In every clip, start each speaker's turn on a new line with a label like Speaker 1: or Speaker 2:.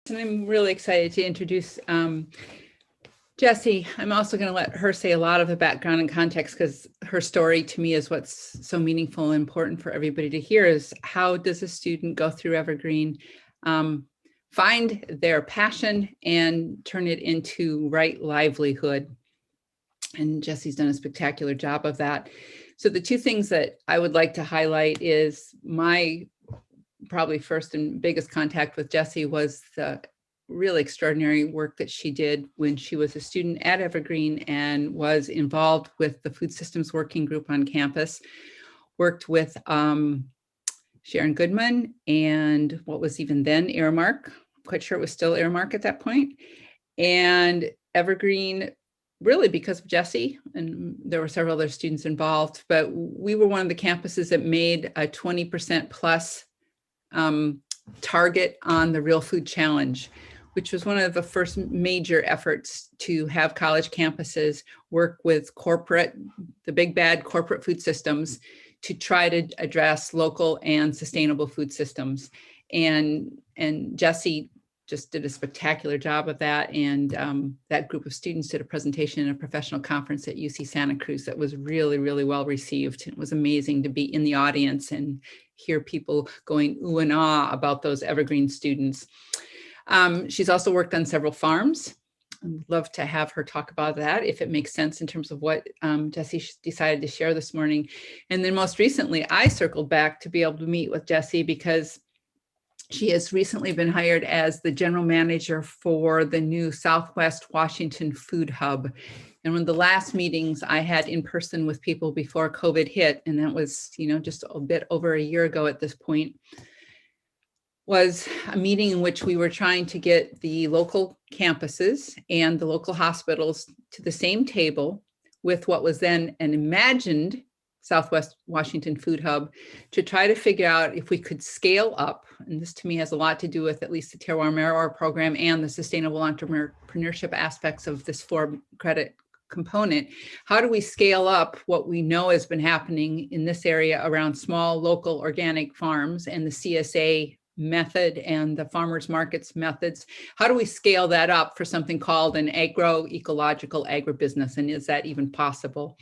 Speaker 1: And I'm really excited to introduce Jessie. I'm also going to let her say a lot of the background and context because her story to me is what's so meaningful and important for everybody to hear is how does a student go through Evergreen, find their passion and turn it into right livelihood. And Jessie's done a spectacular job of that. So the two things that I would like to highlight is my probably first and biggest contact with Jessie was the really extraordinary work that she did when she was a student at Evergreen and was involved with the Food Systems Working Group on campus, worked with Sharon Goodman and what was even then Aramark. I'm quite sure it was still Aramark at that point. And Evergreen, really because of Jessie, and there were several other students involved, but we were one of the campuses that made a 20% plus target on the Real Food Challenge, which was one of the first major efforts to have college campuses work with the big bad corporate food systems to try to address local and sustainable food systems. And Jessie just did a spectacular job of that. And that group of students did a presentation in a professional conference at UC Santa Cruz that was really, really well received. It was amazing to be in the audience and hear people going ooh and ah about those Evergreen students. She's also worked on several farms. I'd love to have her talk about that if it makes sense in terms of what Jessie decided to share this morning. And then most recently, I circled back to be able to meet with Jessie because she has recently been hired as the general manager for the new Southwest Washington Food Hub. And one of the last meetings I had in person with people before COVID hit, and that was, just a bit over a year ago at this point, was a meeting in which we were trying to get the local campuses and the local hospitals to the same table with what was then an imagined Southwest Washington Food Hub to try to figure out if we could scale up. And this to me has a lot to do with at least the Terroir Meroir program and the sustainable entrepreneurship aspects of this for-credit component. How do we scale up what we know has been happening in this area around small local organic farms and the CSA method and the farmers markets methods? How do we scale that up for something called an agroecological agribusiness? And is that even possible?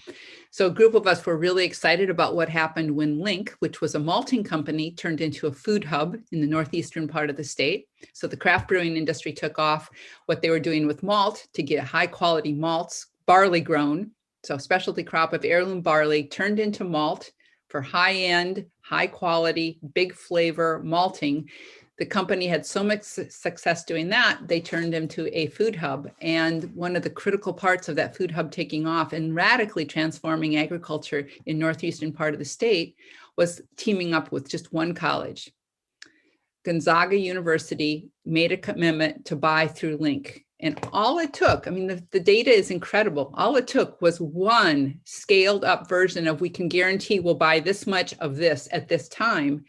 Speaker 1: So a group of us were really excited about what happened when Link, which was a malting company, turned into a food hub in the northeastern part of the state. So the craft brewing industry took off what they were doing with malt to get high quality malts, barley grown. So specialty crop of heirloom barley turned into malt for high-end, high-quality, big flavor malting. The company had so much success doing that, they turned into a food hub. And one of the critical parts of that food hub taking off and radically transforming agriculture in northeastern part of the state was teaming up with just one college. Gonzaga University made a commitment to buy through Link. And all it took, the data is incredible. All it took was one scaled up version of we can guarantee we'll buy this much of this at this time.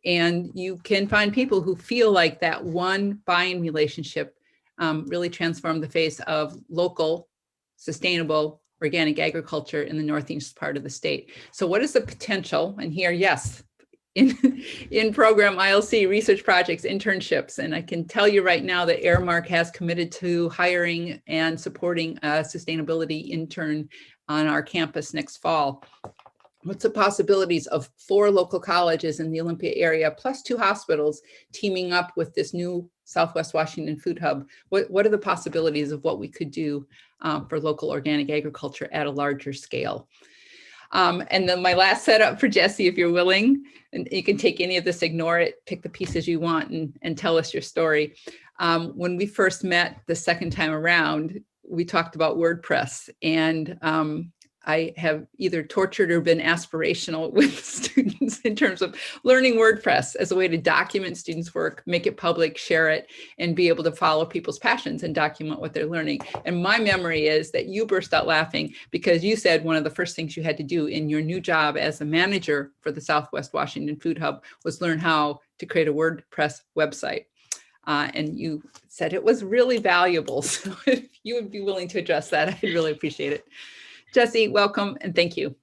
Speaker 1: And you can find people who feel like that one buying relationship really transformed the face of local, sustainable, organic agriculture in the northeast part of the state. So what is the potential? And here, yes, in program ILC research projects, internships. And I can tell you right now that Aramark has committed to hiring and supporting a sustainability intern on our campus next fall. What's the possibilities of 4 local colleges in the Olympia area, plus 2 hospitals teaming up with this new Southwest Washington Food Hub? What are the possibilities of what we could do for local organic agriculture at a larger scale? And then my last setup for Jessie, if you're willing, and you can take any of this, ignore it, pick the pieces you want and tell us your story. When we first met the second time around, we talked about WordPress, and I have either tortured or been aspirational with students in terms of learning WordPress as a way to document students' work, make it public, share it, and be able to follow people's passions and document what they're learning. And my memory is that you burst out laughing because you said one of the first things you had to do in your new job as a manager for the Southwest Washington Food Hub was learn how to create a WordPress website. And you said it was really valuable. So if you would be willing to address that, I'd really appreciate it. Jessie, welcome and thank you.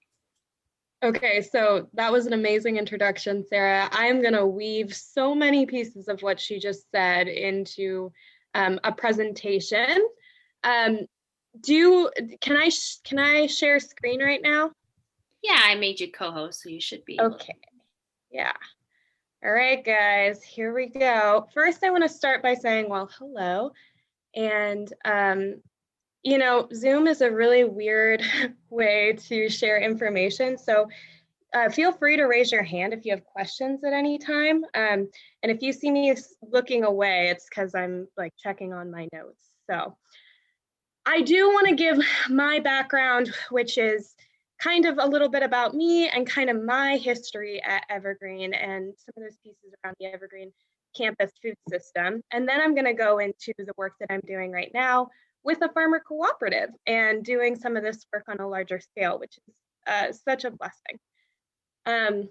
Speaker 2: Okay, so that was an amazing introduction, Sarah. I'm going to weave so many pieces of what she just said into a presentation. Um, can I share screen right now?
Speaker 3: Yeah, I made you co-host, so you should be able to.
Speaker 2: Okay, yeah. All right, guys, here we go. First, I want to start by saying, well, hello. And, you know, Zoom is a really weird way to share information. So feel free to raise your hand if you have questions at any time. And if you see me looking away, it's because I'm like checking on my notes. So I do want to give my background, which is kind of a little bit about me and kind of my history at Evergreen and some of those pieces around the Evergreen campus food system. And then I'm going to go into the work that I'm doing right now with a farmer cooperative and doing some of this work on a larger scale, which is such a blessing.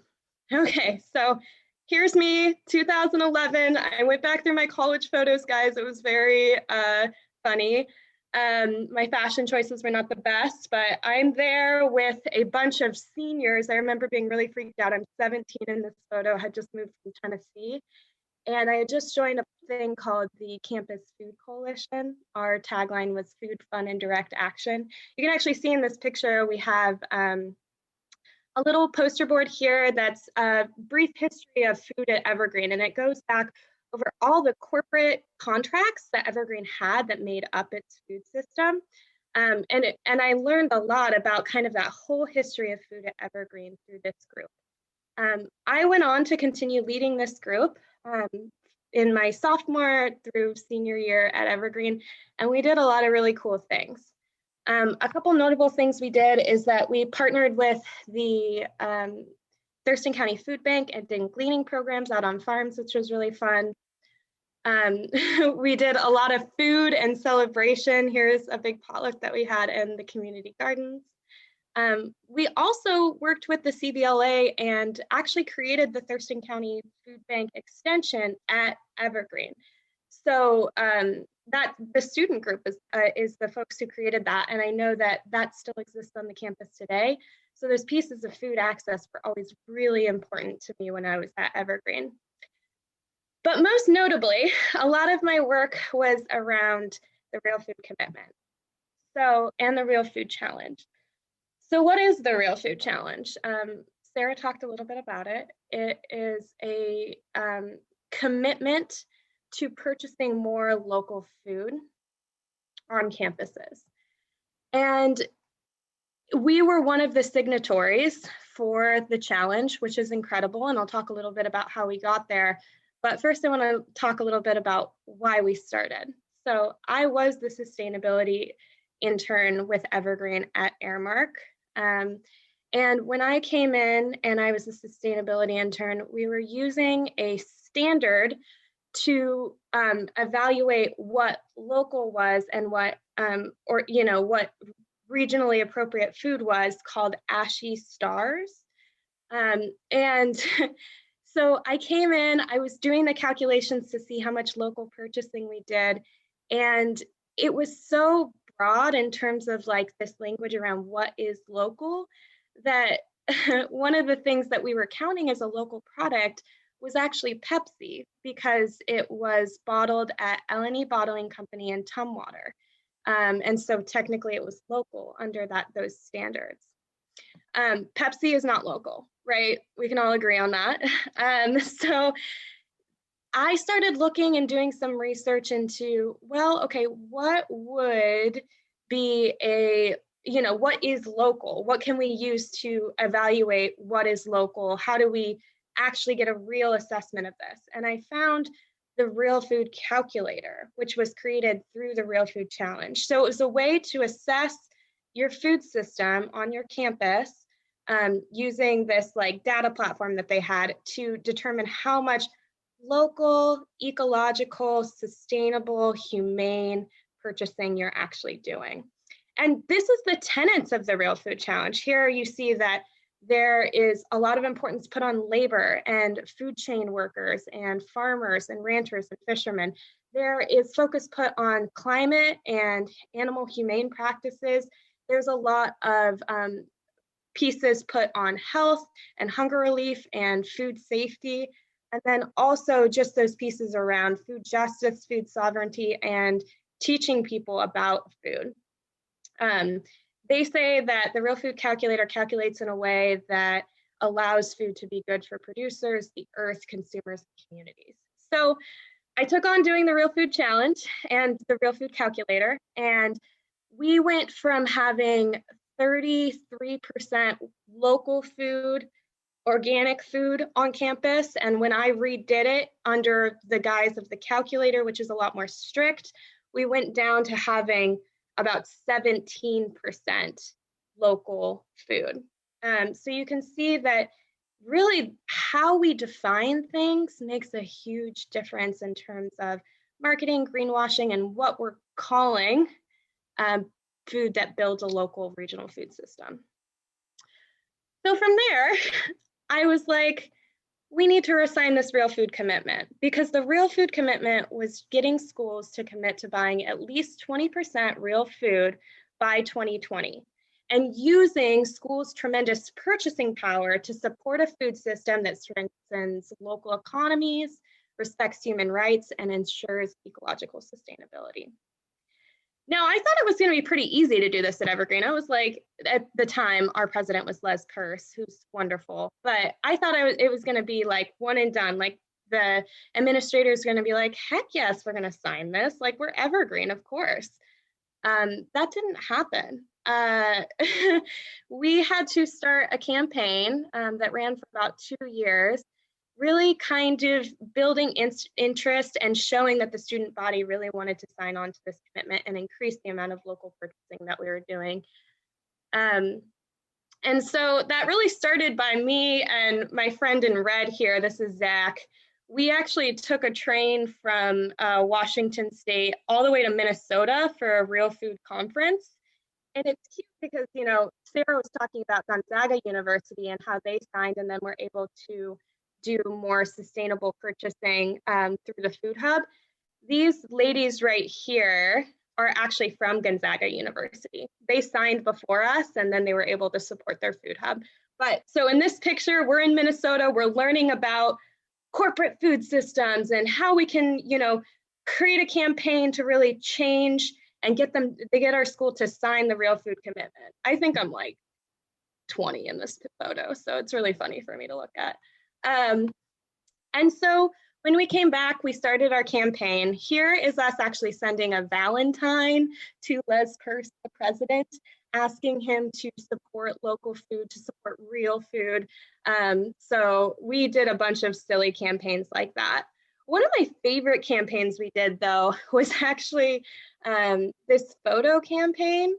Speaker 2: Okay, so here's me, 2011. I went back through my college photos, guys. It was very funny. My fashion choices were not the best, but I'm there with a bunch of seniors. I remember being really freaked out. I'm 17 in this photo, had just moved from Tennessee. And I had just joined a thing called the Campus Food Coalition. Our tagline was food, fun, and direct action. You can actually see in this picture, we have a little poster board here that's a brief history of food at Evergreen, and it goes back over all the corporate contracts that Evergreen had that made up its food system. And I learned a lot about kind of that whole history of food at Evergreen through this group. I went on to continue leading this group in my sophomore through senior year at Evergreen, and we did a lot of really cool things. A couple notable things we did is that we partnered with the Thurston County Food Bank and did gleaning programs out on farms, which was really fun. We did a lot of food and celebration. Here's a big potluck that we had in the community gardens. We also worked with the CBLA and actually created the Thurston County Food Bank extension at Evergreen. So that the student group is the folks who created that, and I know that that still exists on the campus today. So those pieces of food access were always really important to me when I was at Evergreen. But most notably, a lot of my work was around the Real Food Commitment, and the Real Food Challenge. So what is the Real Food Challenge? Sarah talked a little bit about it. It is a commitment to purchasing more local food on campuses. And we were one of the signatories for the challenge, which is incredible. And I'll talk a little bit about how we got there. But first, I want to talk a little bit about why we started. So I was the sustainability intern with Evergreen at Airmark. And when I came in and I was a sustainability intern, we were using a standard to evaluate what local was and what what regionally appropriate food was, called ASHI stars. And so I came in, I was doing the calculations to see how much local purchasing we did, and it was so broad in terms of like this language around what is local that one of the things that we were counting as a local product was actually Pepsi, because it was bottled at L&E Bottling Company in Tumwater. And so technically it was local under those standards. Pepsi is not local, right? We can all agree on that. So I started looking and doing some research into, well, okay, what would be what is local? What can we use to evaluate what is local? How do we actually get a real assessment of this? And I found the Real Food Calculator, which was created through the Real Food Challenge. So it was a way to assess your food system on your campus using this like data platform that they had to determine how much local, ecological, sustainable, humane purchasing you're actually doing. And this is the tenets of the Real Food Challenge. Here you see that there is a lot of importance put on labor and food chain workers and farmers and ranchers and fishermen. There is focus put on climate and animal humane practices. There's a lot of pieces put on health and hunger relief and food safety, and then also just those pieces around food justice, food sovereignty, and teaching people about food. They say that the Real Food Calculator calculates in a way that allows food to be good for producers, the earth, consumers, and communities. So I took on doing the Real Food Challenge and the Real Food Calculator, and we went from having 33% local food, organic food on campus, and when I redid it under the guise of the calculator, which is a lot more strict, we went down to having about 17% local food. So you can see that really how we define things makes a huge difference in terms of marketing, greenwashing, and what we're calling food that builds a local regional food system. So from there, I was like, we need to reassign this real food commitment, because the real food commitment was getting schools to commit to buying at least 20% real food by 2020 and using schools' tremendous purchasing power to support a food system that strengthens local economies, respects human rights, and ensures ecological sustainability. Now, I thought it was going to be pretty easy to do this at Evergreen. I was like, at the time, our president was Les Purse, who's wonderful. But I thought it was going to be like one and done. Like the administrators are going to be like, heck yes, we're going to sign this. Like we're Evergreen, of course. That didn't happen. We had to start a campaign that ran for about 2 years, really kind of building interest and showing that the student body really wanted to sign on to this commitment and increase the amount of local purchasing that we were doing. And so that really started by me and my friend in red here, this is Zach. We actually took a train from Washington State all the way to Minnesota for a real food conference. And it's cute because, you know, Sarah was talking about Gonzaga University and how they signed and then were able to do more sustainable purchasing through the food hub. These ladies right here are actually from Gonzaga University. They signed before us and then they were able to support their food hub. But so in this picture, we're in Minnesota, we're learning about corporate food systems and how we can, you know, create a campaign to really change and get our school to sign the real food commitment. I think I'm like 20 in this photo, so it's really funny for me to look at. And so when we came back, we started our campaign. Here is us actually sending a Valentine to Les Purse, the president, asking him to support local food, to support real food. So we did a bunch of silly campaigns like that. One of my favorite campaigns we did, though, was actually this photo campaign.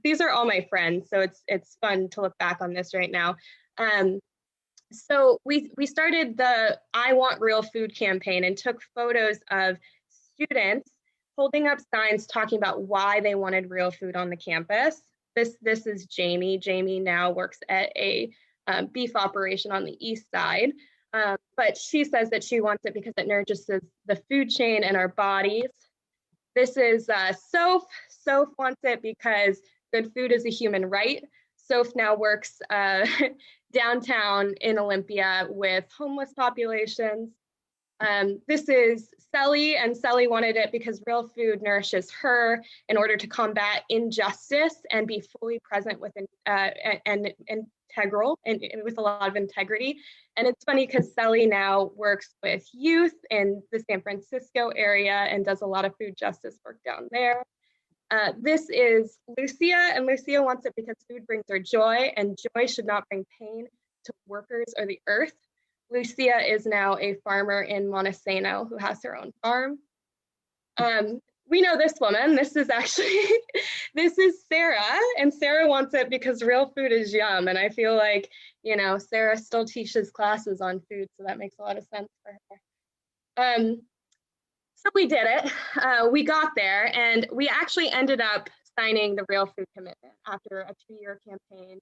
Speaker 2: These are all my friends, so it's fun to look back on this right now. So we started the I Want Real Food campaign and took photos of students holding up signs talking about why they wanted real food on the campus. This is Jamie. Jamie now works at a beef operation on the east side, but she says that she wants it because it nourishes the food chain in our bodies. This is Soph. Soph wants it because good food is a human right. Soph now works downtown in Olympia with homeless populations. This is Selly, and Selly wanted it because real food nourishes her in order to combat injustice and be fully present with and integral and with a lot of integrity. And it's funny because Selly now works with youth in the San Francisco area and does a lot of food justice work down there. This is Lucia, and Lucia wants it because food brings her joy, and joy should not bring pain to workers or the earth. Lucia is now a farmer in Montesano who has her own farm. We know this woman. This is actually, this is Sarah, and Sarah wants it because real food is yum. And I feel like, you know, Sarah still teaches classes on food, so that makes a lot of sense for her. So we did it. We got there, and we actually ended up signing the real food commitment after a 2-year campaign.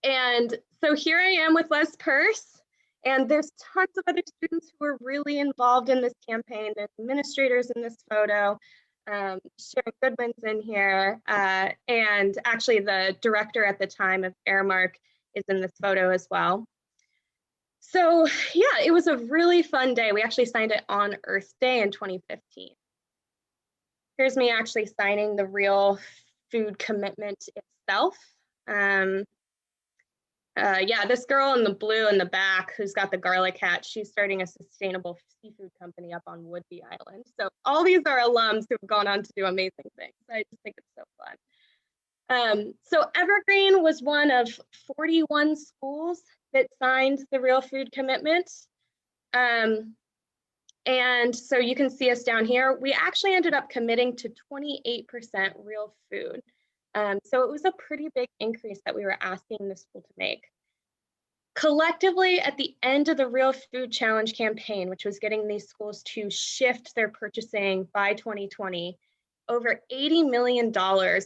Speaker 2: And so here I am with Les Purse, and there's tons of other students who are really involved in this campaign. There's administrators in this photo. Sharon Goodwin's in here, and actually the director at the time of Airmark is in this photo as well. So yeah, it was a really fun day. We actually signed it on Earth Day in 2015. Here's me actually signing the real food commitment itself. Yeah, this girl in the blue in the back who's got the garlic hat, she's starting a sustainable seafood company up on Woodby Island. So all these are alums who have gone on to do amazing things. I just think it's so fun. So Evergreen was one of 41 schools that signed the real food commitment. And so you can see us down here. We actually ended up committing to 28% real food. So it was a pretty big increase that we were asking the school to make. Collectively, at the end of the Real Food Challenge campaign, which was getting these schools to shift their purchasing by 2020, over $80 million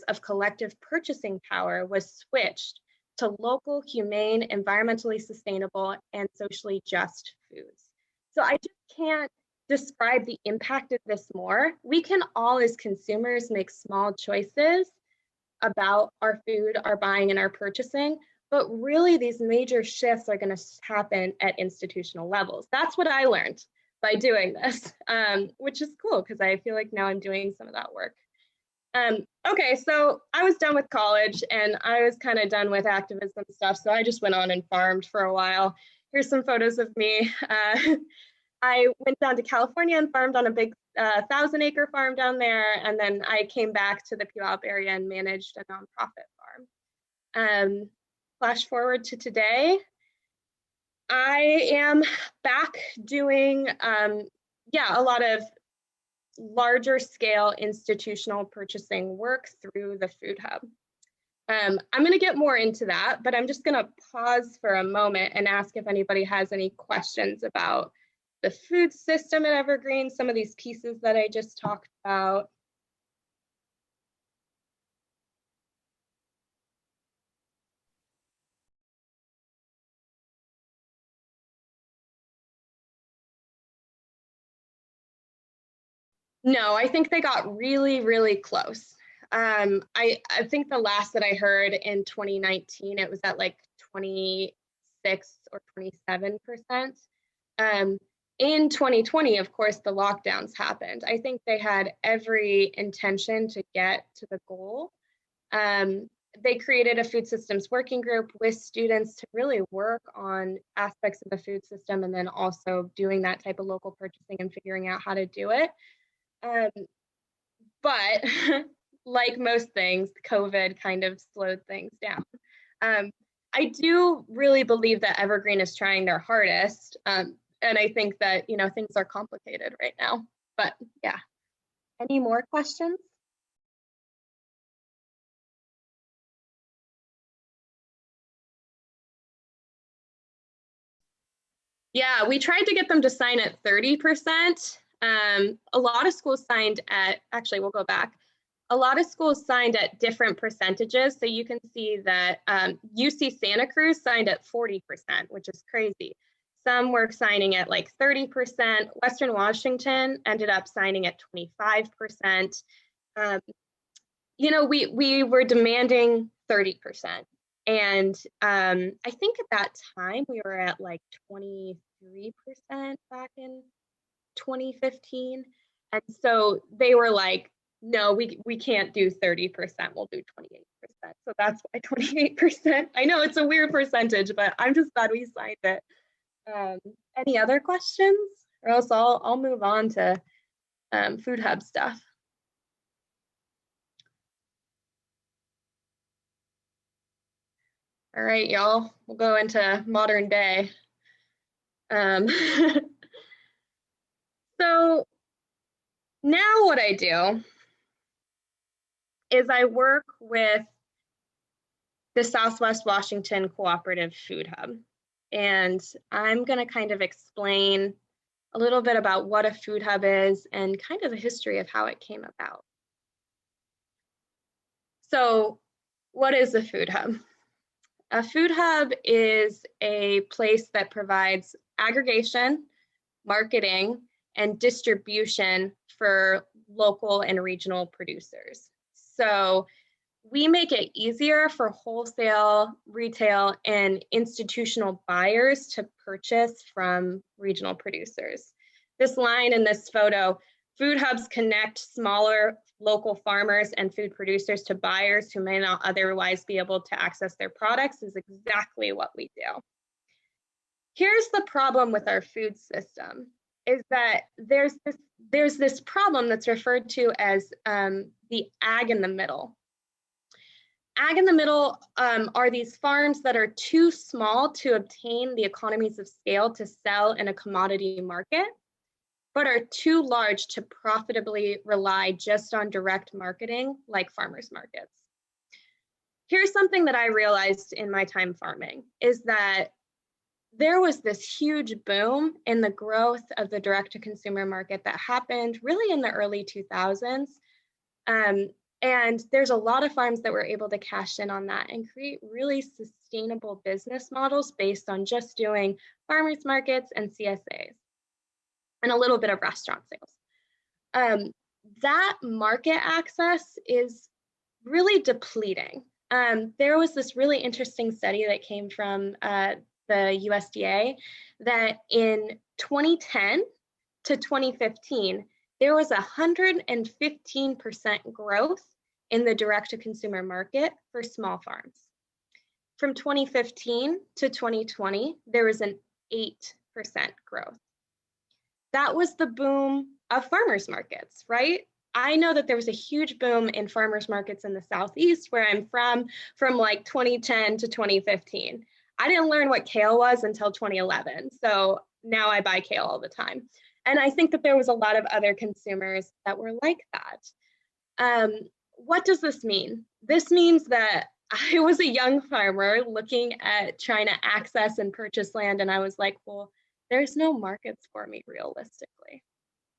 Speaker 2: of collective purchasing power was switched to local, humane, environmentally sustainable, and socially just foods. So I just can't describe the impact of this more. We can all as consumers make small choices about our food, our buying, and our purchasing, but really these major shifts are going to happen at institutional levels. That's what I learned by doing this, which is cool because I feel like now I'm doing some of that work. Okay, so I was done with college and I was kind of done with activism stuff, so I just went on and farmed for a while. Here's some photos of me. I went down to California and farmed on a big 1,000-acre farm down there, and then I came back to the Puyallup area and managed a nonprofit farm. Flash forward to today, I am back doing, a lot of larger scale institutional purchasing work through the Food Hub. I'm going to get more into that, but I'm just going to pause for a moment and ask if anybody has any questions about the food system at Evergreen, some of these pieces that I just talked about. No, I think they got really, really close. I think the last that I heard in 2019, it was at like 26 or 27%. In 2020, of course, the lockdowns happened. I think they had every intention to get to the goal. They created a food systems working group with students to really work on aspects of the food system and then also doing that type of local purchasing and figuring out how to do it. But like most things, COVID kind of slowed things down. I do really believe that Evergreen is trying their hardest. And I think that, things are complicated right now. But yeah, any more questions? Yeah, we tried to get them to sign at 30%. A lot of schools signed at, actually, we'll go back. A lot of schools signed at different percentages. So you can see that UC Santa Cruz signed at 40%, which is crazy. Some were signing at like 30%. Western Washington ended up signing at 25%. We were demanding 30%. And I think at that time we were at like 23% back in 2015. And so they were like, no, we can't do 30%, we'll do 28%. So that's why 28%. I know it's a weird percentage, but I'm just glad we signed it. Any other questions? Or else I'll move on to Food Hub stuff. All right, y'all, we'll go into modern day. So now what I do is I work with the Southwest Washington Cooperative Food Hub. And I'm going to kind of explain a little bit about what a food hub is and kind of the history of how it came about. So what is a food hub? A food hub is a place that provides aggregation, marketing, and distribution for local and regional producers. So we make it easier for wholesale, retail, and institutional buyers to purchase from regional producers. This line in this photo, food hubs connect smaller local farmers and food producers to buyers who may not otherwise be able to access their products, is exactly what we do. Here's the problem with our food system, is that there's this problem that's referred to as the ag in the middle. Ag in the middle are these farms that are too small to obtain the economies of scale to sell in a commodity market, but are too large to profitably rely just on direct marketing like farmers markets. Here's something that I realized in my time farming, is that there was this huge boom in the growth of the direct-to-consumer market that happened really in the early 2000s. And there's a lot of farms that were able to cash in on that and create really sustainable business models based on just doing farmers markets and CSAs and a little bit of restaurant sales. That market access is really depleting. There was this really interesting study that came from the USDA that in 2010 to 2015, there was 115% growth in the direct-to-consumer market for small farms. From 2015 to 2020, there was an 8% growth. That was the boom of farmers markets, right? I know that there was a huge boom in farmers markets in the Southeast, where I'm from like 2010 to 2015. I didn't learn what kale was until 2011. So now I buy kale all the time. And I think that there was a lot of other consumers that were like that. What does this mean? This means that I was a young farmer looking at trying to access and purchase land. And I was like, well, there's no markets for me realistically.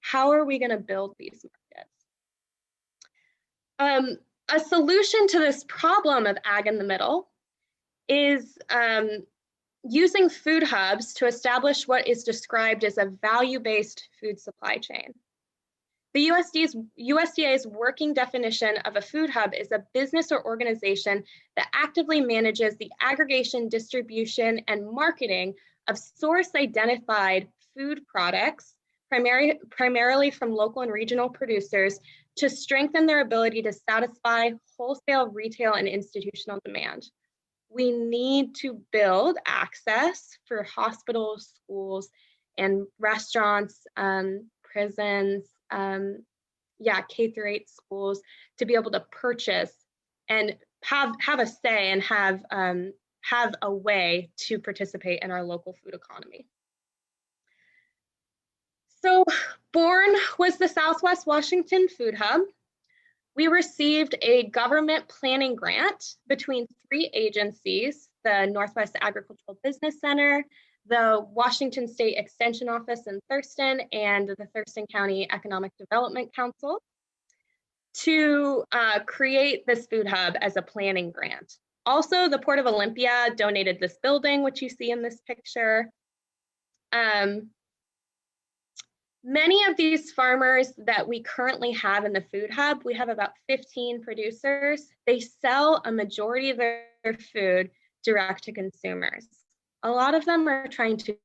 Speaker 2: How are we going to build these markets? A solution to this problem of ag in the middle is using food hubs to establish what is described as a value-based food supply chain. The USDA's working definition of a food hub is a business or organization that actively manages the aggregation, distribution, and marketing of source-identified food products, primarily from local and regional producers, to strengthen their ability to satisfy wholesale, retail, and institutional demand. We need to build access for hospitals, schools, and restaurants, prisons, K-8 schools, to be able to purchase and have a say and have a way to participate in our local food economy. So born was the Southwest Washington Food Hub. We received a government planning grant between 3 agencies, the Northwest Agricultural Business Center, the Washington State Extension Office in Thurston, and the Thurston County Economic Development Council, to create this food hub as a planning grant. Also, the Port of Olympia donated this building, which you see in this picture. Many of these farmers that we currently have in the food hub, we have about 15 producers. They sell a majority of their food direct to consumers. A lot of them are trying to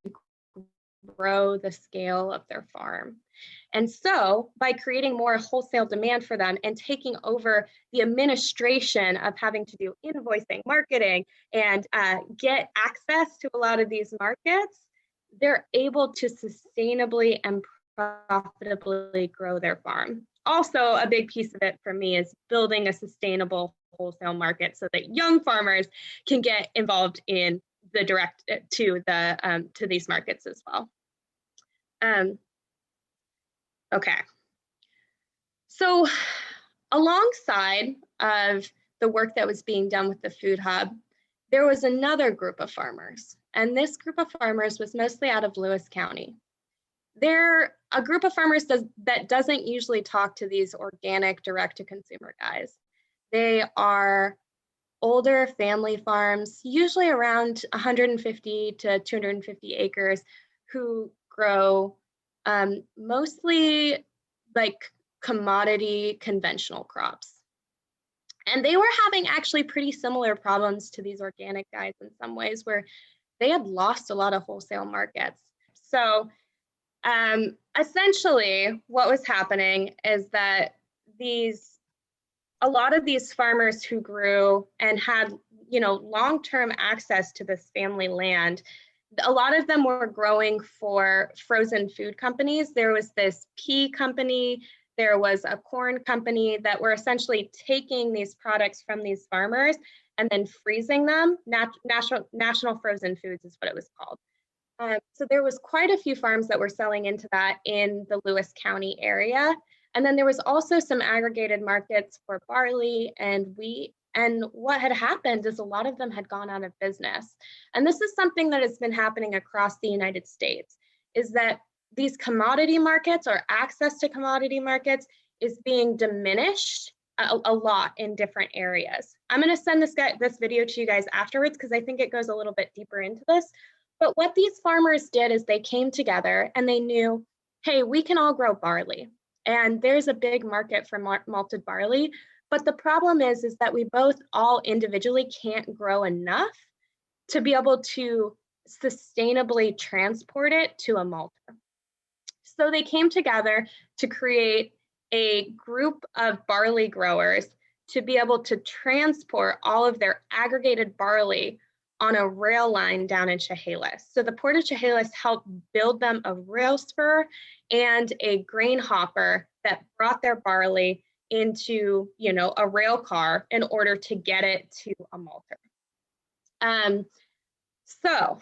Speaker 2: grow the scale of their farm. And so by creating more wholesale demand for them and taking over the administration of having to do invoicing, marketing, and get access to a lot of these markets, they're able to sustainably and profitably grow their farm. Also, a big piece of it for me is building a sustainable wholesale market so that young farmers can get involved in the direct to these markets as well. Okay, so alongside of the work that was being done with the food hub, there was another group of farmers, and this group of farmers was mostly out of Lewis County. They're a group of farmers that doesn't usually talk to these organic direct-to-consumer guys. They are older family farms, usually around 150 to 250 acres, who grow mostly like commodity conventional crops. And they were having actually pretty similar problems to these organic guys in some ways, where they had lost a lot of wholesale markets. So essentially what was happening is that a lot of these farmers who grew and had, you know, long-term access to this family land, a lot of them were growing for frozen food companies. There was this pea company, there was a corn company that were essentially taking these products from these farmers and then freezing them. National Frozen Foods is what it was called. So there was quite a few farms that were selling into that in the Lewis County area. And then there was also some aggregated markets for barley and wheat. And what had happened is a lot of them had gone out of business. And this is something that has been happening across the United States, is that these commodity markets, or access to commodity markets, is being diminished a lot in different areas. I'm going to send this video to you guys afterwards because I think it goes a little bit deeper into this. But what these farmers did is they came together and they knew, hey, we can all grow barley. And there's a big market for malted barley. But the problem is that we both all individually can't grow enough to be able to sustainably transport it to a malter. So they came together to create a group of barley growers to be able to transport all of their aggregated barley on a rail line down in Chehalis. So the Port of Chehalis helped build them a rail spur and a grain hopper that brought their barley into, you know, a rail car in order to get it to a malter. So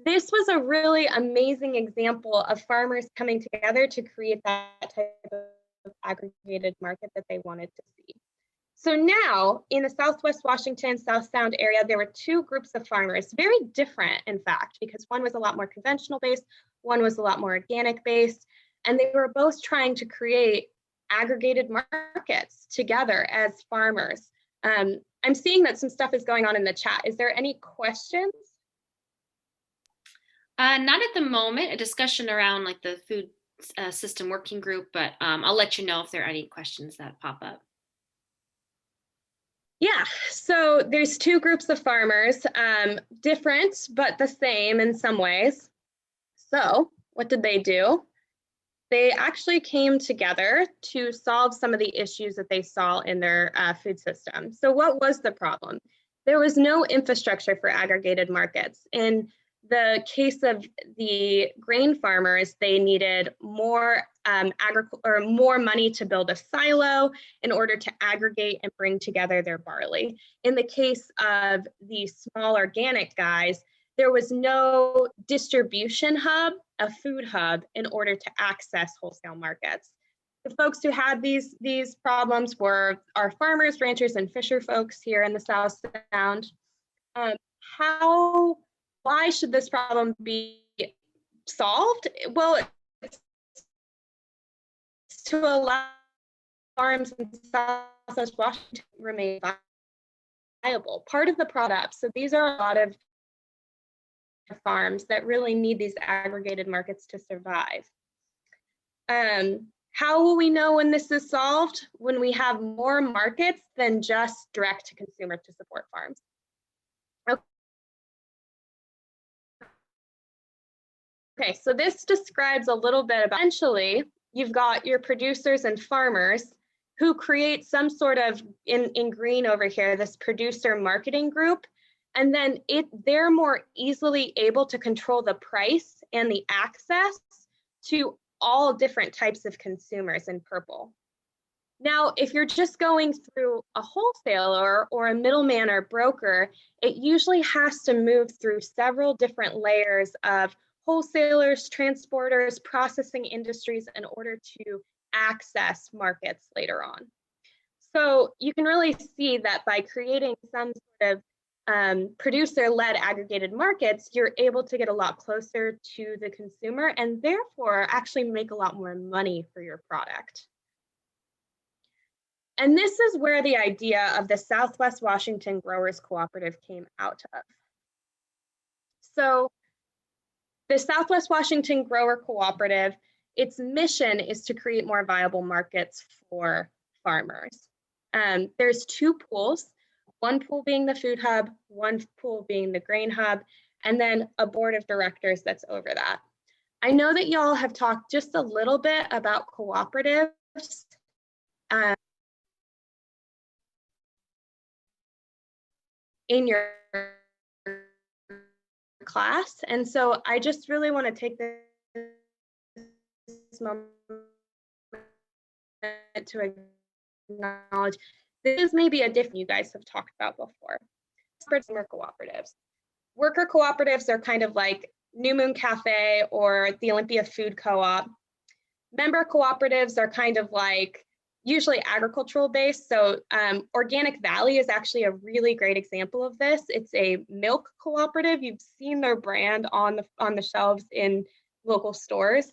Speaker 2: this was a really amazing example of farmers coming together to create that type of aggregated market that they wanted to see. So now in the Southwest Washington, South Sound area, there were two groups of farmers, very different in fact, because one was a lot more conventional based, one was a lot more organic based, and they were both trying to create aggregated markets together as farmers. I'm seeing that some stuff is going on in the chat. Is there any questions?
Speaker 3: Not at the moment, a discussion around like the food system working group, but I'll let you know if there are any questions that pop up.
Speaker 2: Yeah, so there's two groups of farmers, different but the same in some ways. So what did they do? They actually came together to solve some of the issues that they saw in their food system. So what was the problem? There was no infrastructure for aggregated markets. In the case of the grain farmers, they needed more more money to build a silo in order to aggregate and bring together their barley. In the case of the small organic guys, there was no distribution hub, a food hub, in order to access wholesale markets. The folks who had these problems were our farmers, ranchers, and fisher folks here in the South Sound. Why should this problem be solved? Well, it's to allow farms in Southwest Washington to remain viable. Part of the product, so these are a lot of farms that really need these aggregated markets to survive. How will we know when this is solved? When we have more markets than just direct to consumer to support farms. Okay, so this describes a little bit about, essentially, you've got your producers and farmers who create some sort of, in green over here, this producer marketing group, and then they're more easily able to control the price and the access to all different types of consumers in purple. Now, if you're just going through a wholesaler or a middleman or broker, it usually has to move through several different layers of wholesalers, transporters, processing industries in order to access markets later on. So you can really see that by creating some sort of producer-led aggregated markets, you're able to get a lot closer to the consumer and therefore actually make a lot more money for your product. And this is where the idea of the Southwest Washington Growers Cooperative came out of. So the Southwest Washington Grower Cooperative its mission is to create more viable markets for farmers. There's two pools, one pool being the food hub, one pool being the grain hub, and then a board of directors that's over that. I know that y'all have talked just a little bit about cooperatives. In your class. And so I just really want to take this moment to acknowledge this is maybe a different you guys have talked about before. Consumer cooperatives. Worker cooperatives are kind of like New Moon Cafe or the Olympia Food Co-op. Member cooperatives are kind of like usually agricultural based. So Organic Valley is actually a really great example of this. It's a milk cooperative. You've seen their brand on the shelves in local stores.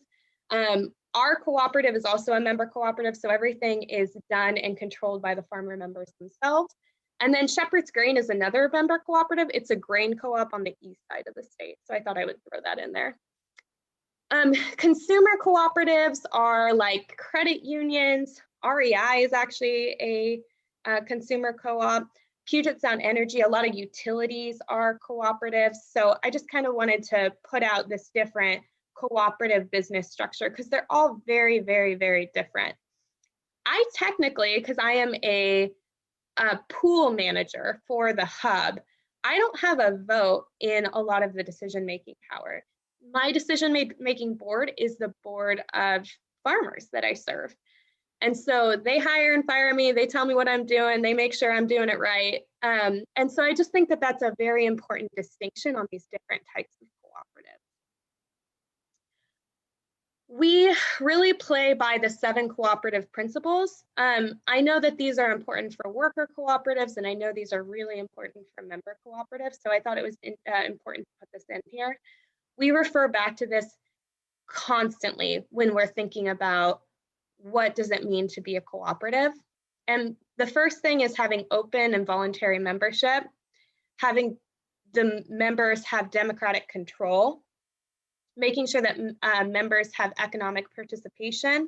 Speaker 2: Our cooperative is also a member cooperative, so everything is done and controlled by the farmer members themselves. And then Shepherd's Grain is another member cooperative. It's a grain co-op on the east side of the state. So I thought I would throw that in there. Consumer cooperatives are like credit unions. REI is actually a consumer co-op. Puget Sound Energy, a lot of utilities are cooperatives. So I just kind of wanted to put out this different cooperative business structure because they're all very, very, very different. I technically, because I am a pool manager for the hub, I don't have a vote in a lot of the decision-making power. My decision-making board is the board of farmers that I serve. And so they hire and fire me, they tell me what I'm doing, they make sure I'm doing it right. And so I just think that that's a very important distinction on these different types of cooperatives. We really play by the 7 cooperative principles. I know that these are important for worker cooperatives, and I know these are really important for member cooperatives, so I thought it was important to put this in here. We refer back to this constantly when we're thinking about what does it mean to be a cooperative. And the first thing is having open and voluntary membership, having the members have democratic control, making sure that members have economic participation.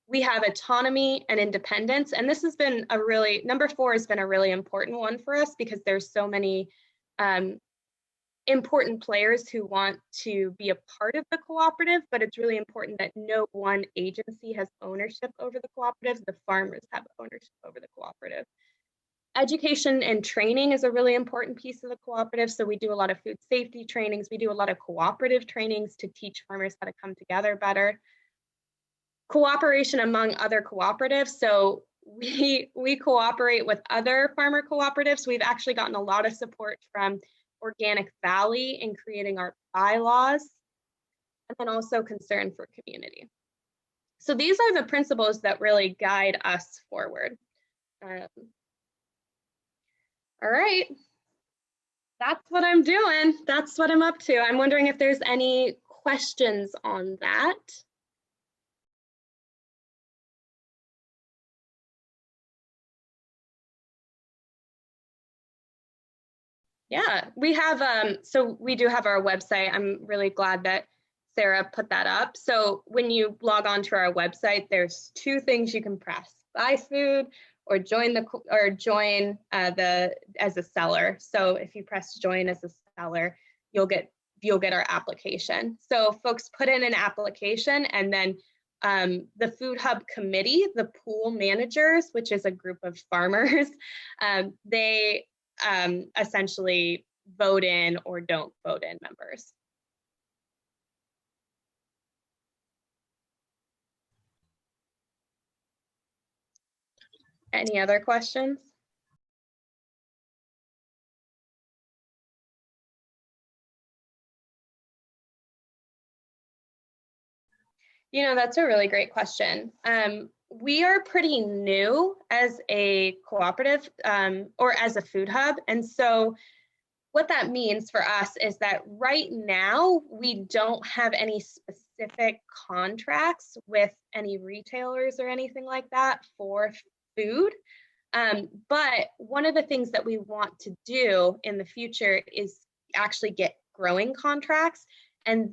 Speaker 2: We have autonomy and independence. And this has been a really, number 4 has been a really important one for us because there's so many important players who want to be a part of the cooperative, but it's really important that no one agency has ownership over the cooperative. The farmers have ownership over the cooperative. Education and training is a really important piece of the cooperative. So we do a lot of food safety trainings. We do a lot of cooperative trainings to teach farmers how to come together better. Cooperation among other cooperatives. So we cooperate with other farmer cooperatives. We've actually gotten a lot of support from Organic Valley in creating our bylaws, and then also concern for community. So these are the principles that really guide us forward. All right, that's what I'm doing. That's what I'm up to. I'm wondering if there's any questions on that. Yeah, we have, so we do have our website. I'm really glad that Sarah put that up. So when you log on to our website, there's 2 things you can press: buy food or join as a seller. So if you press join as a seller, you'll get our application. So folks put in an application, and then the Food Hub committee, the pool managers, which is a group of farmers, they essentially vote in or don't vote in members. Any other questions? You know, that's a really great question. We are pretty new as a cooperative or as a food hub. And so what that means for us is that right now we don't have any specific contracts with any retailers or anything like that for food. But one of the things that we want to do in the future is actually get growing contracts. And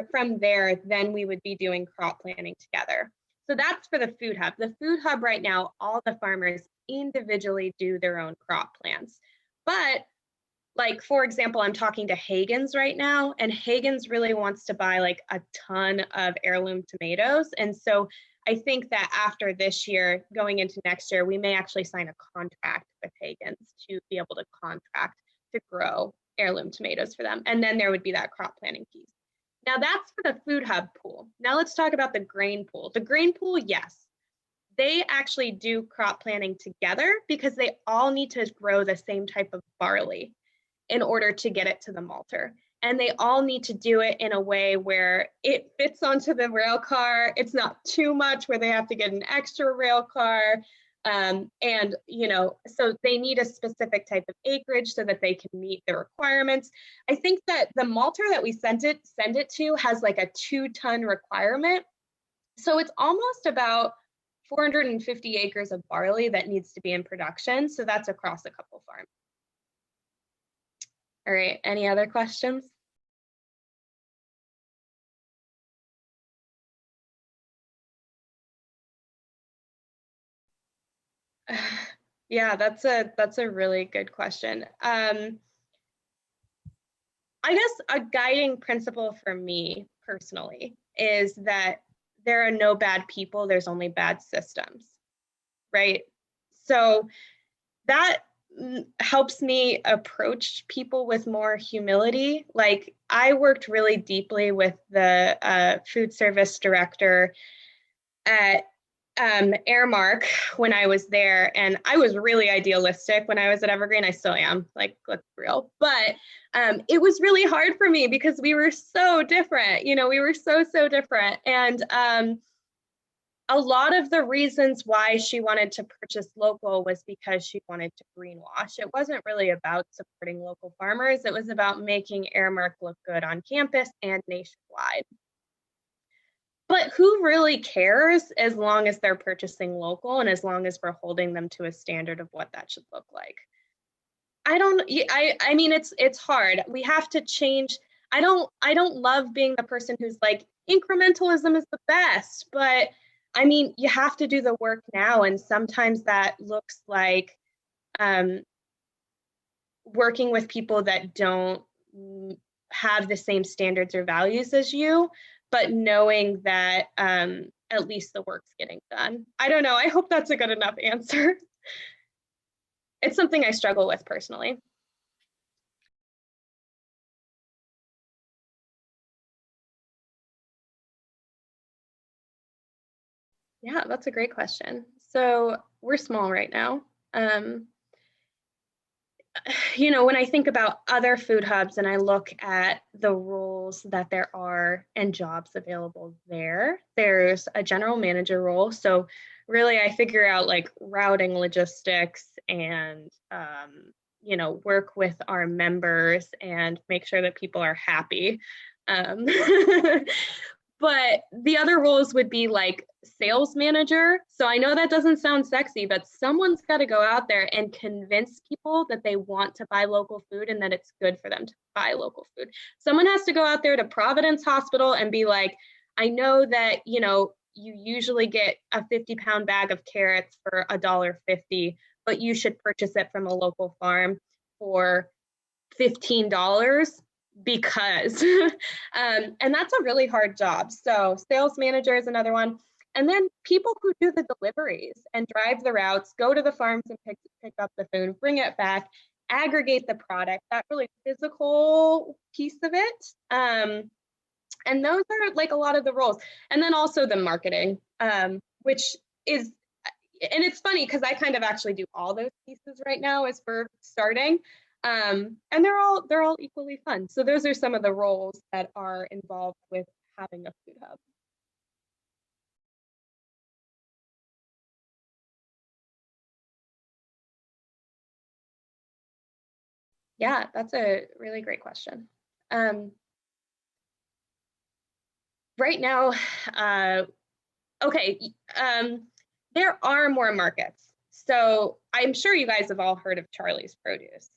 Speaker 2: from there, then we would be doing crop planning together. So that's for the food hub. The food hub right now, all the farmers individually do their own crop plans. But like, for example, I'm talking to Hagen's right now, and Hagen's really wants to buy like a ton of heirloom tomatoes. And so I think that after this year, going into next year, we may actually sign a contract with Hagen's to be able to contract to grow heirloom tomatoes for them. And then there would be that crop planning piece. Now that's for the food hub pool. Now let's talk about the grain pool. The grain pool, yes, they actually do crop planning together because they all need to grow the same type of barley in order to get it to the malter. And they all need to do it in a way where it fits onto the rail car. It's not too much where they have to get an extra rail car. And, so they need a specific type of acreage so that they can meet the requirements. I think that the malter that we send it to has like a 2-ton requirement. So it's almost about 450 acres of barley that needs to be in production. So that's across a couple farms. All right, any other questions? Yeah, that's a really good question. I guess a guiding principle for me personally is that there are no bad people, there's only bad systems, right? So that helps me approach people with more humility. Like, I worked really deeply with the food service director at Airmark when I was there, and I was really idealistic when I was at Evergreen. I still am, like, let's be real. But it was really hard for me because we were so different. We were so different. And a lot of the reasons why she wanted to purchase local was because she wanted to greenwash. It wasn't really about supporting local farmers. It was about making Airmark look good on campus and nationwide. But who really cares as long as they're purchasing local and as long as we're holding them to a standard of what that should look like? I mean, it's hard. We have to change. I don't love being the person who's like, incrementalism is the best, but I mean, you have to do the work now. And sometimes that looks like working with people that don't have the same standards or values as you, but knowing that at least the work's getting done. I don't know. I hope that's a good enough answer. It's something I struggle with personally. Yeah, that's a great question. So we're small right now. When I think about other food hubs and I look at the roles that there are and jobs available there's a general manager role. So really I figure out like routing logistics and, work with our members and make sure that people are happy. But the other roles would be like sales manager. So I know that doesn't sound sexy, but someone's got to go out there and convince people that they want to buy local food and that it's good for them to buy local food. Someone has to go out there to Providence Hospital and be like, I know that, you usually get a 50-pound bag of carrots for $1.50, but you should purchase it from a local farm for $15. Because and that's a really hard job. So sales manager is another one. And then people who do the deliveries and drive the routes, go to the farms and pick up the food, bring it back, aggregate the product, that really physical piece of it. And those are like a lot of the roles. And then also the marketing, which is, and it's funny because I kind of actually do all those pieces right now as we're starting. And they're all equally fun. So those are some of the roles that are involved with having a food hub. Yeah, that's a really great question. Right now, there are more markets. So I'm sure you guys have all heard of Charlie's Produce.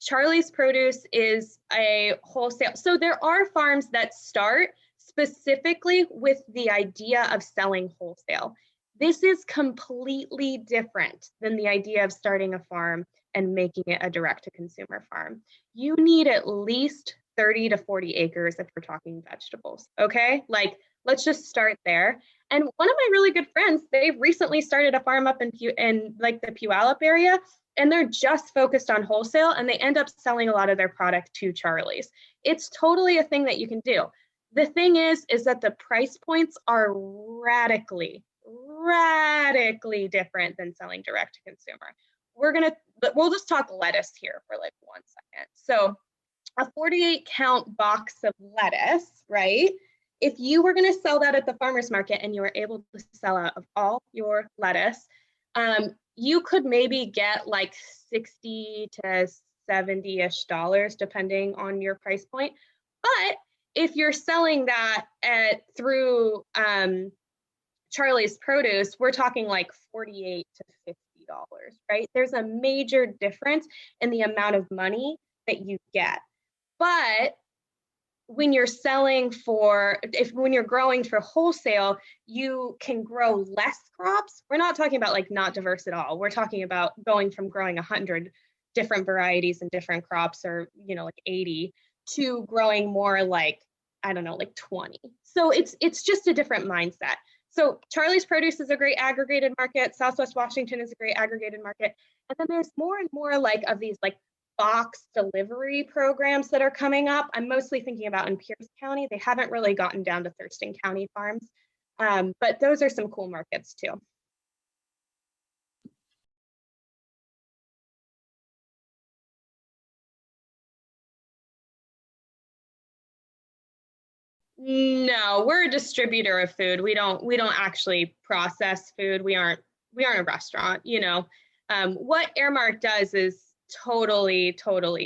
Speaker 2: Charlie's Produce is a wholesale. So there are farms that start specifically with the idea of selling wholesale. This is completely different than the idea of starting a farm and making it a direct-to-consumer farm. You need at least 30 to 40 acres if we're talking vegetables, okay? Like, let's just start there. And one of my really good friends, they've recently started a farm up in like the Puyallup area, and they're just focused on wholesale, and they end up selling a lot of their product to Charlie's. It's totally a thing that you can do. The thing is that the price points are radically different than selling direct to consumer. We'll just talk lettuce here for like 1 second. So a 48 count box of lettuce, right? If you were going to sell that at the farmer's market and you were able to sell out of all your lettuce, you could maybe get like 60 to 70-ish dollars depending on your price point. But if you're selling that through Charlie's Produce, we're talking like 48 to 50 dollars, right? There's a major difference in the amount of money that you get. But when you're when you're growing for wholesale, you can grow less crops. We're not talking about like not diverse at all. We're talking about going from growing 100 different varieties and different crops, or, you know, like 80, to growing more like, I don't know, like 20. So it's just a different mindset. So Charlie's Produce is a great aggregated market. Southwest Washington is a great aggregated market. And then there's more and more like of these like box delivery programs that are coming up. I'm mostly thinking about in Pierce County. They haven't really gotten down to Thurston County farms, but those are some cool markets too. No, we're a distributor of food. We don't actually process food. We aren't a restaurant, you know. What Airmark does is totally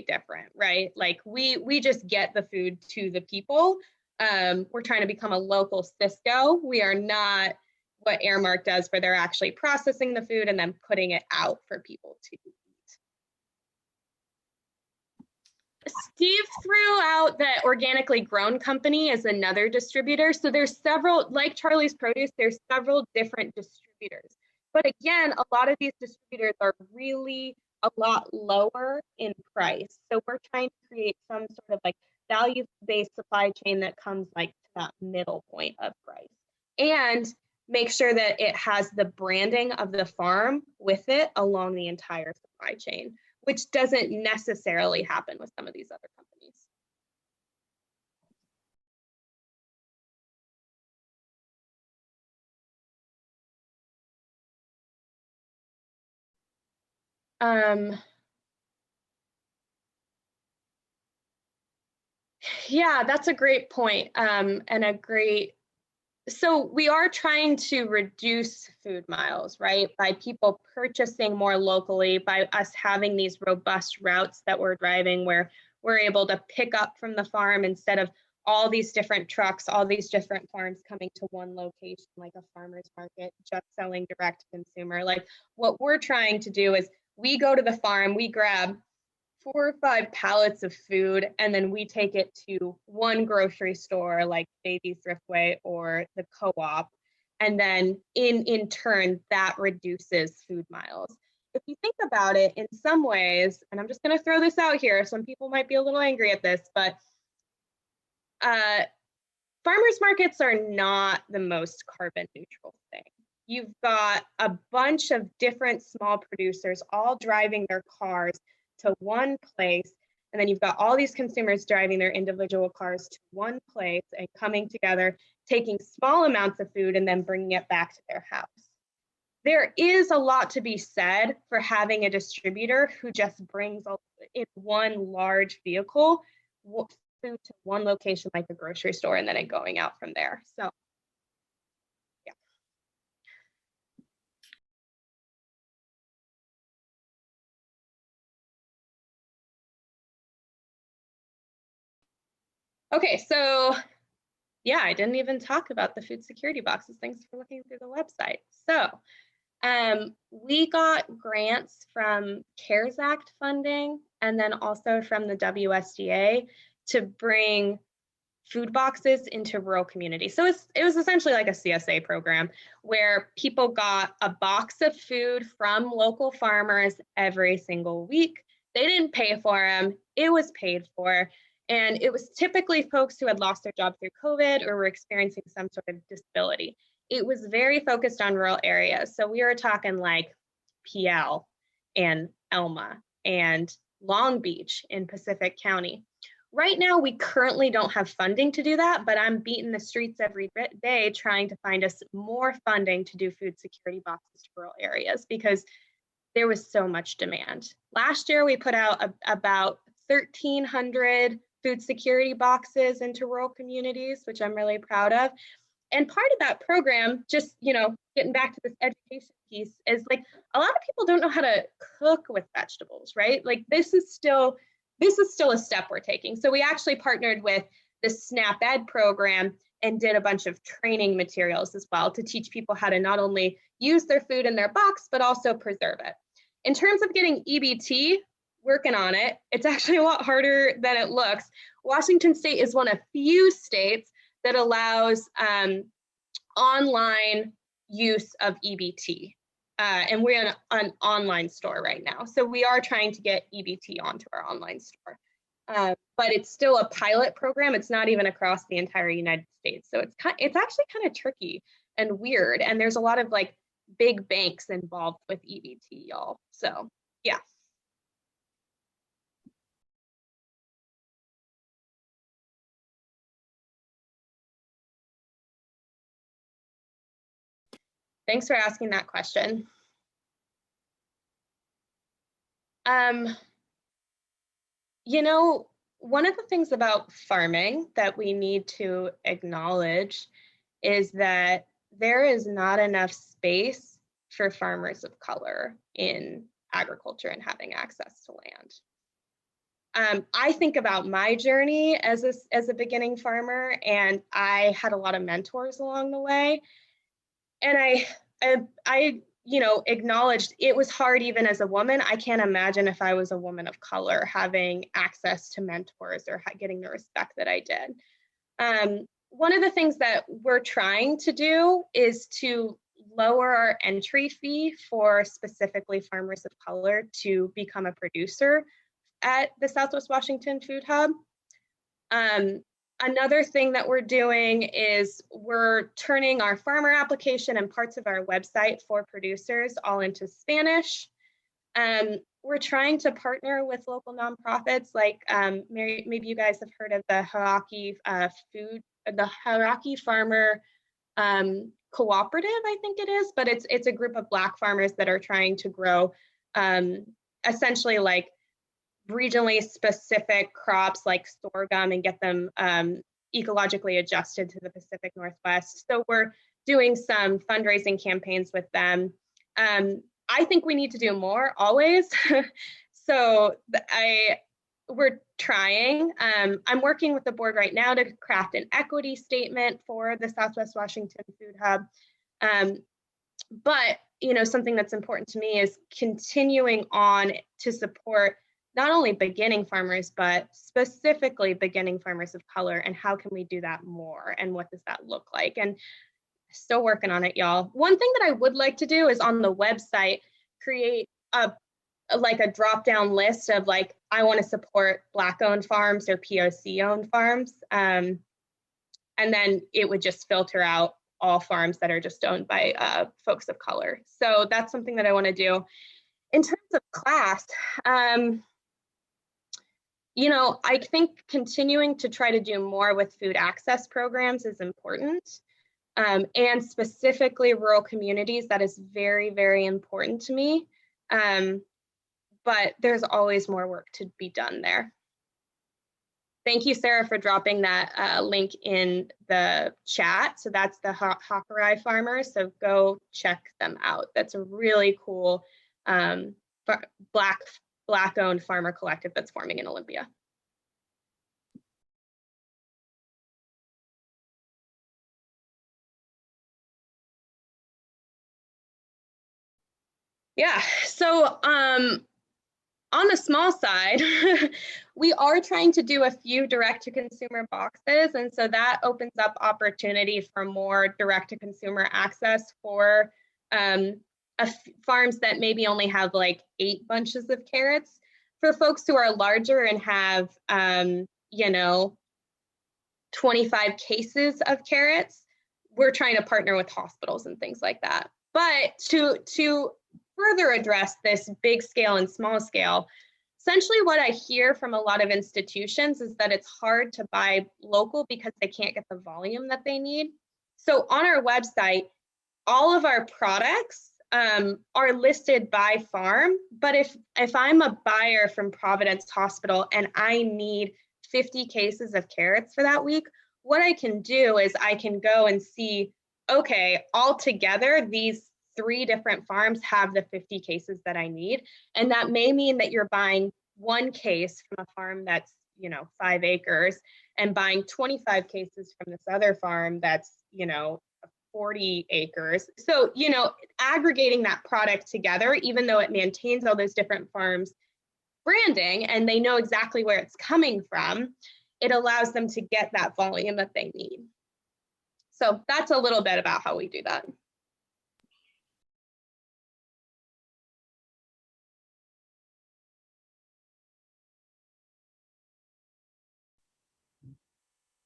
Speaker 2: different, right? Like we just get the food to the people. We're trying to become a local Cisco. We are not what Airmark does, where they're actually processing the food and then putting it out for people to eat. Steve threw out that Organically Grown Company is another distributor. So there's several, like Charlie's Produce, there's several different distributors. But again, a lot of these distributors are really a lot lower in price. So we're trying to create some sort of like value-based supply chain that comes like to that middle point of price, and make sure that it has the branding of the farm with it along the entire supply chain, which doesn't necessarily happen with some of these other companies. Yeah, that's a great point, and a great, so we are trying to reduce food miles, right? By people purchasing more locally, by us having these robust routes that we're driving where we're able to pick up from the farm instead of all these different trucks, all these different farms coming to one location, like a farmer's market, just selling direct to consumer. Like what we're trying to do is we go to the farm, we grab 4 or 5 pallets of food, and then we take it to one grocery store like Baby Thriftway or the Co-op, and then in turn that reduces food miles. If you think about it in some ways, and I'm just going to throw this out here, some people might be a little angry at this, but farmers markets are not the most carbon neutral thing. You've got a bunch of different small producers all driving their cars to one place, and then you've got all these consumers driving their individual cars to one place and coming together, taking small amounts of food and then bringing it back to their house. There is a lot to be said for having a distributor who just brings in one large vehicle food to one location like a grocery store and then it going out from there. So yeah. Okay, so yeah, I didn't even talk about the food security boxes. Thanks for looking through the website. So we got grants from CARES Act funding and then also from the WSDA to bring food boxes into rural communities. So it was essentially like a CSA program where people got a box of food from local farmers every single week. They didn't pay for them, it was paid for. And it was typically folks who had lost their job through COVID or were experiencing some sort of disability. It was very focused on rural areas. So we were talking like PL and Elma and Long Beach in Pacific County. Right now, we currently don't have funding to do that, but I'm beating the streets every day trying to find us more funding to do food security boxes to rural areas because there was so much demand. Last year, we put out about 1,300 food security boxes into rural communities, which I'm really proud of. And part of that program, just, getting back to this education piece, is like a lot of people don't know how to cook with vegetables, right? Like this is still a step we're taking. So we actually partnered with the SNAP Ed program and did a bunch of training materials as well to teach people how to not only use their food in their box, but also preserve it. In terms of getting EBT, working on it. It's actually a lot harder than it looks. Washington State is one of few states that allows online use of EBT. And we're in an online store right now. So we are trying to get EBT onto our online store. But it's still a pilot program. It's not even across the entire United States. So it's actually kind of tricky and weird. And there's a lot of like big banks involved with EBT, y'all. So yeah. Thanks for asking that question. One of the things about farming that we need to acknowledge is that there is not enough space for farmers of color in agriculture and having access to land. I think about my journey as a beginning farmer, and I had a lot of mentors along the way. And I acknowledged it was hard even as a woman. I can't imagine if I was a woman of color having access to mentors or getting the respect that I did. One of the things that we're trying to do is to lower our entry fee for specifically farmers of color to become a producer at the Southwest Washington Food Hub. Another thing that we're doing is we're turning our farmer application and parts of our website for producers all into Spanish. We're trying to partner with local nonprofits like maybe you guys have heard of the Hauraki Farmer Cooperative, I think it is, but it's a group of Black farmers that are trying to grow essentially like regionally specific crops like sorghum and get them ecologically adjusted to the Pacific Northwest. So we're doing some fundraising campaigns with them. I think we need to do more always. So we're trying. I'm working with the board right now to craft an equity statement for the Southwest Washington Food Hub. But something that's important to me is continuing on to support not only beginning farmers, but specifically beginning farmers of color, and how can we do that more, and what does that look like? And still working on it, y'all. One thing that I would like to do is on the website, create a drop-down list of like, I want to support Black-owned farms or POC-owned farms. And then it would just filter out all farms that are just owned by folks of color. So that's something that I want to do. In terms of class, I think continuing to try to do more with food access programs is important. And specifically rural communities, that is very, very important to me. But there's always more work to be done there. Thank you, Sarah, for dropping that link in the chat. So that's the Hakurai farmers. So go check them out. That's a really cool Black-owned farmer collective that's forming in Olympia. Yeah, so on the small side, we are trying to do a few direct-to-consumer boxes, and so that opens up opportunity for more direct-to-consumer access for farms that maybe only have like 8 bunches of carrots. For folks who are larger and have, 25 cases of carrots, we're trying to partner with hospitals and things like that. But to further address this big scale and small scale, essentially what I hear from a lot of institutions is that it's hard to buy local because they can't get the volume that they need. So on our website, all of our products are listed by farm, but if I'm a buyer from Providence Hospital and I need 50 cases of carrots for that week, what I can do is I can go and see, okay, all together, these 3 different farms have the 50 cases that I need. And that may mean that you're buying 1 case from a farm that's, 5 acres and buying 25 cases from this other farm that's, 40 acres. So, aggregating that product together, even though it maintains all those different farms branding and they know exactly where it's coming from, it allows them to get that volume that they need. So that's a little bit about how we do that.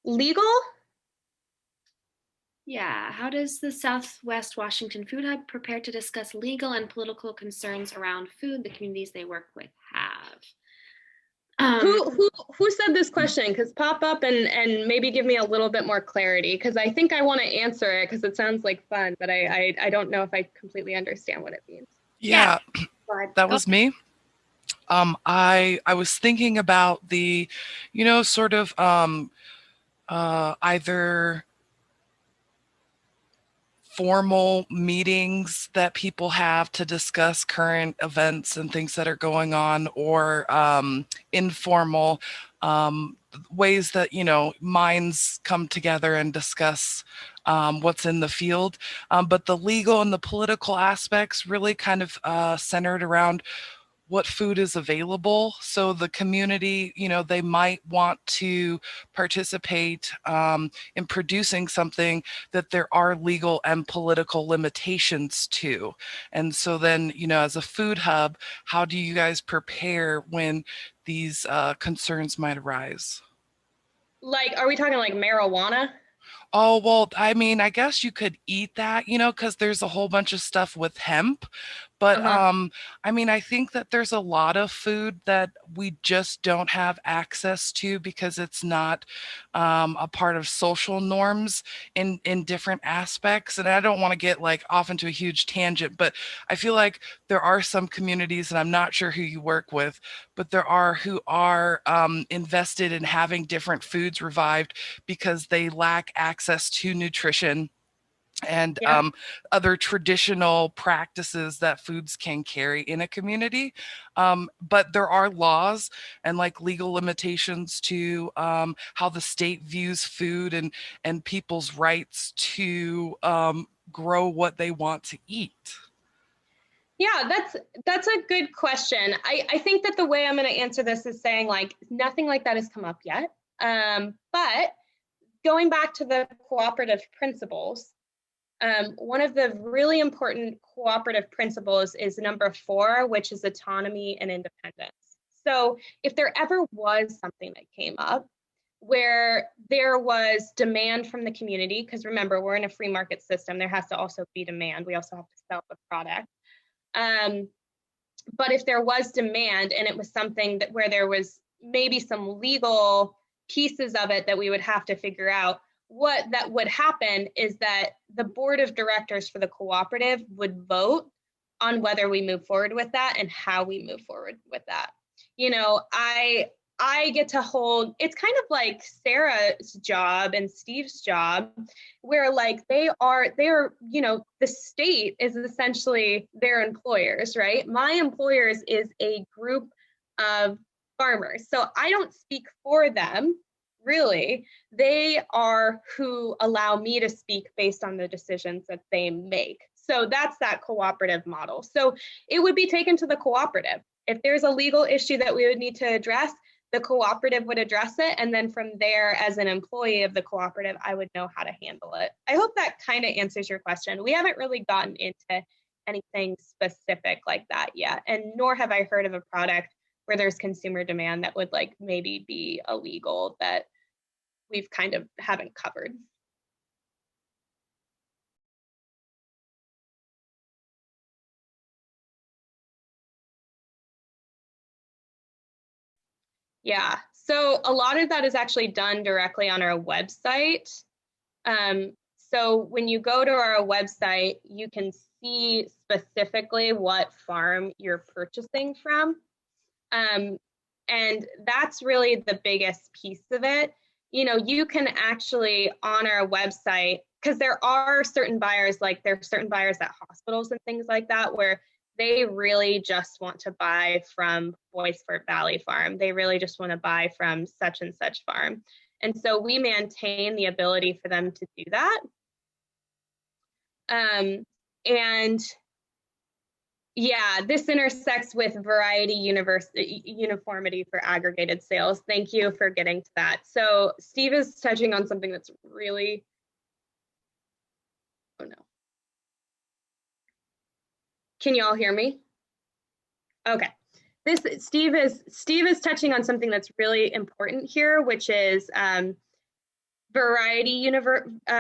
Speaker 2: Legal?
Speaker 3: Yeah, how does the Southwest Washington Food Hub prepare to discuss legal and political concerns around food the communities they work with have?
Speaker 2: Who said this question? Because pop up and maybe give me a little bit more clarity, because I think I want to answer it because it sounds like fun, but I don't know if I completely understand what it means.
Speaker 4: Yeah, that was me. I was thinking about the, sort of either formal meetings that people have to discuss current events and things that are going on, or informal ways that, minds come together and discuss what's in the field. But the legal and the political aspects really kind of centered around what food is available. So the community, they might want to participate in producing something that there are legal and political limitations to. And so then, as a food hub, how do you guys prepare when these concerns might arise?
Speaker 2: Like, are we talking like marijuana?
Speaker 4: Oh, well, I mean, I guess you could eat that, because there's a whole bunch of stuff with hemp. But I mean, I think that there's a lot of food that we just don't have access to because it's not a part of social norms in different aspects. And I don't want to get like off into a huge tangent, but I feel like there are some communities, and I'm not sure who you work with, but there are who are invested in having different foods revived because they lack access to nutrition and other traditional practices that foods can carry in a community. But there are laws and like legal limitations to how the state views food and people's rights to grow what they want to eat.
Speaker 2: Yeah, that's a good question. I think that the way I'm going to answer this is saying like nothing like that has come up yet. But going back to the cooperative principles, one of the really important cooperative principles is number 4, which is autonomy and independence. So if there ever was something that came up where there was demand from the community, because remember, we're in a free market system, there has to also be demand. We also have to sell the product. But if there was demand and it was something that where there was maybe some legal pieces of it that we would have to figure out, what that would happen is that the board of directors for the cooperative would vote on whether we move forward with that and how we move forward with that. I get to hold, it's kind of like Sarah's job and Steve's job, where like they're, the state is essentially their employers, right? My employers is a group of farmers. So I don't speak for them, really. They are who allow me to speak based on the decisions that they make. So that's that cooperative model. So it would be taken to the cooperative. if there's a legal issue that we would need to address, the cooperative would address it. And then from there, as an employee of the cooperative, I would know how to handle it. I hope that kind of answers your question. We haven't really gotten into anything specific like that yet. And nor have I heard of a product where there's consumer demand that would like maybe be illegal that we've kind of haven't covered. Yeah, so a lot of that is actually done directly on our website. So when you go to our website, you can see specifically what farm you're purchasing from. And that's really the biggest piece of it. You know, you can actually on our website, because there are certain buyers, like there are certain buyers at hospitals and things like that, where they really just want to buy from Boisfort Valley Farm. They really just want to buy from such and such farm. And so we maintain the ability for them to do that. And yeah, this intersects with variety uniformity for aggregated sales. Thank you for getting to that. So Steve is touching on something that's really, oh no. Can you all hear me? Okay. Steve is touching on something that's really important here, which is variety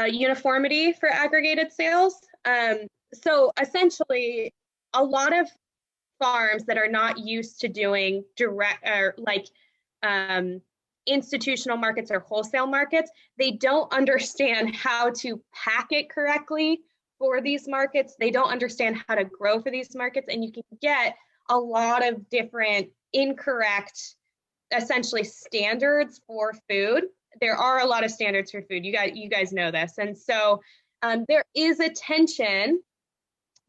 Speaker 2: uniformity for aggregated sales. So essentially, a lot of farms that are not used to doing direct or like institutional markets or wholesale markets, they don't understand how to pack it correctly for these markets. They don't understand how to grow for these markets, and you can get a lot of different incorrect, essentially, standards for food. There are a lot of standards for food. You guys know this. And so there is a tension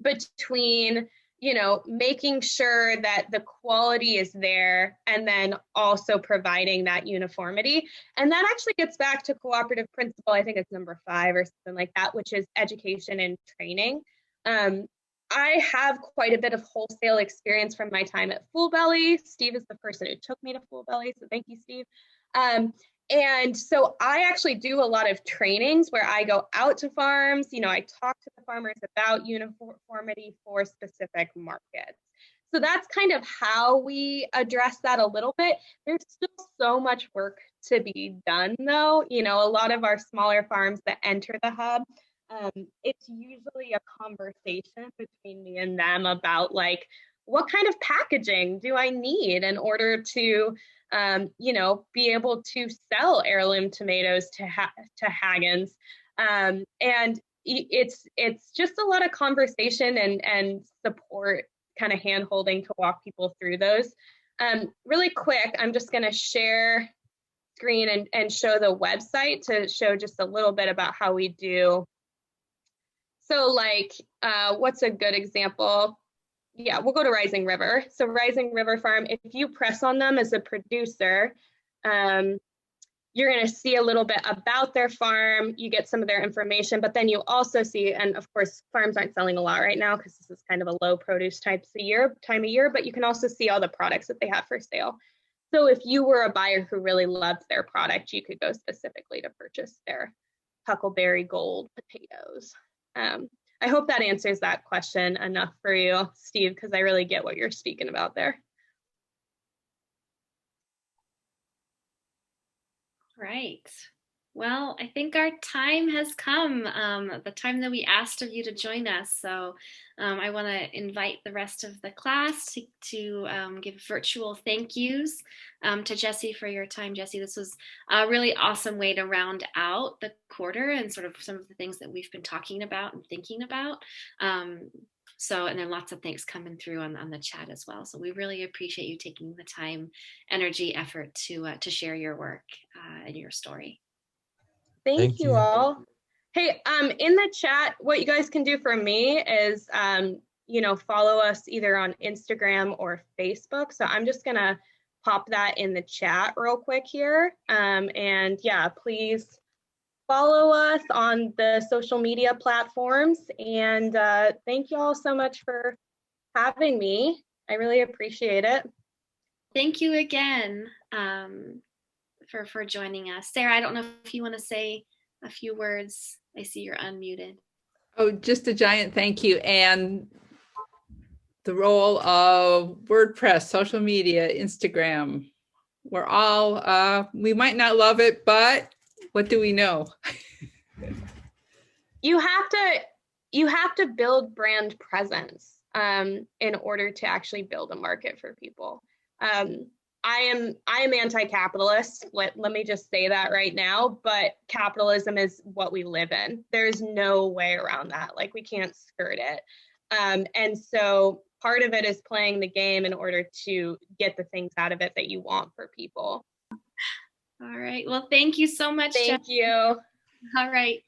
Speaker 2: between, you know, making sure that the quality is there and then also providing that uniformity. And that actually gets back to cooperative principle, I think it's number 5 or something like that, which is education and training. I have quite a bit of wholesale experience from my time at Full Belly. Steve is the person who took me to Full Belly, so thank you, Steve. And so I actually do a lot of trainings where I go out to farms, you know, I talk to the farmers about uniformity for specific markets. So that's kind of how we address that a little bit. There's still so much work to be done though. You know, a lot of our smaller farms that enter the hub, it's usually a conversation between me and them about like, what kind of packaging do I need in order to you know, be able to sell heirloom tomatoes to Hagen's, and it's just a lot of conversation and support, kind of hand holding to walk people through those. Really quick, I'm just going to share screen and show the website to show just a little bit about how we do. So like, what's a good example? Yeah, we'll go to Rising River. So Rising River Farm, if you press on them as a producer, you're going to see a little bit about their farm. You get some of their information, but then you also see, and of course, farms aren't selling a lot right now because this is kind of a low produce time of year, but you can also see all the products that they have for sale. So if you were a buyer who really loved their product, you could go specifically to purchase their Huckleberry Gold potatoes. I hope that answers that question enough for you, Steve, because I really get what you're speaking about there.
Speaker 3: Right. Well, I think our time has come, the time that we asked of you to join us. So I want to invite the rest of the class to give virtual thank yous to Jessie for your time. Jessie, this was a really awesome way to round out the quarter and sort of some of the things that we've been talking about and thinking about. And then lots of thanks coming through on the chat as well. So we really appreciate you taking the time, energy, effort to share your work and your story.
Speaker 2: Thank you all. Hey, in the chat, what you guys can do for me is, you know, follow us either on Instagram or Facebook. So I'm just gonna pop that in the chat real quick here. And yeah, please follow us on the social media platforms. And thank you all so much for having me. I really appreciate it.
Speaker 3: Thank you again for joining us. Sarah, I don't know if you want to say a few words. I see you're unmuted.
Speaker 1: Oh, just a giant thank you. And the role of WordPress, social media, Instagram, we're all, we might not love it, but what do we know?
Speaker 2: You have to build brand presence in order to actually build a market for people. I am anti-capitalist. Let me just say that right now, but capitalism is what we live in. There's no way around that. Like, we can't skirt it. And so part of it is playing the game in order to get the things out of it that you want for people.
Speaker 3: All right. Well, thank you so much.
Speaker 2: Thank you.
Speaker 3: All right.